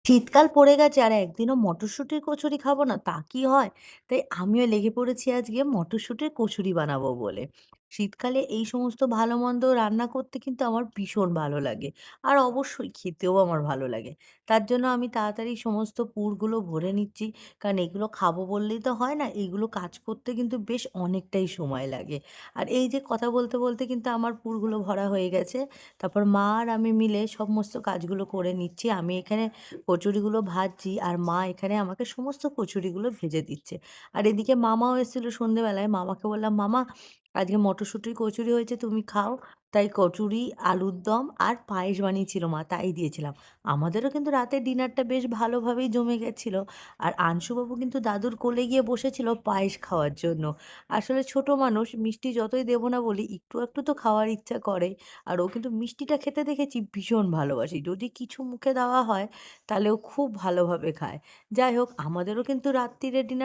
শীতকাল পড়ে গেছে আর একদিনও মটরশুঁটির কচুরি খাবো না, তা কি হয়? তাই আমিও লেগে পড়েছি আজকে মটরশুঁটির কচুরি বানাবো বলে। শীতকালে এই সমস্ত ভালো-মন্দ রান্না করতে কিন্তু আমার ভীষণ ভালো লাগে। আর অবশ্যই খেতেও আমার ভালো লাগে। তার জন্য আমি তাড়াতাড়ি সমস্ত পুরগুলো ভরে নিচ্ছি। কারণ এগুলো খাবো বললেই তো হয় না, এগুলো কাজ করতে কিন্তু বেশ অনেকটাই সময় লাগে। আর এই যে কথা বলতে, বলতে কিন্তু আমার পুরগুলো ভরা হয়ে গেছে। তারপর মা আর আমি মিলে সমস্ত কাজগুলো করে নিচ্ছি। আমি এখানে কচুরিগুলো ভাজছি আর মা এখানে আমাকে সমস্ত কচুরিগুলো ভেজে দিচ্ছে। আর এদিকে মামাও এসেছিল সন্ধ্যেবেলায়। মামাকে বললাম, "মামা আজকে মটরশুঁটির কচুরি হয়েছে তুমি খাও।" তাই কচুরি, আলুর দম আর পায়েস বানিয়েছিল মা, তাই দিয়েছিলাম। আমাদেরও কিন্তু রাতের ডিনারটা বেশ ভালোভাবেই জমে গেছিল। আর আনশুবাবু কিন্তু দাদুর কোলে গিয়ে বসেছিল পায়েস খাওয়ার জন্য। আসলে ছোট মানুষ, মিষ্টি যতই দেব না বলি, একটু, একটু তো খাওয়ার ইচ্ছা করে। আর ও কিন্তু মিষ্টিটা খেতে দেখেছি ভীষণ ভালোবাসে। যদি কিছু মুখে দেওয়া হয় তাহলে ও খুব ভালোভাবে খায়। যাই হোক, আমাদেরও কিন্তু রাত্তিরে ডিনার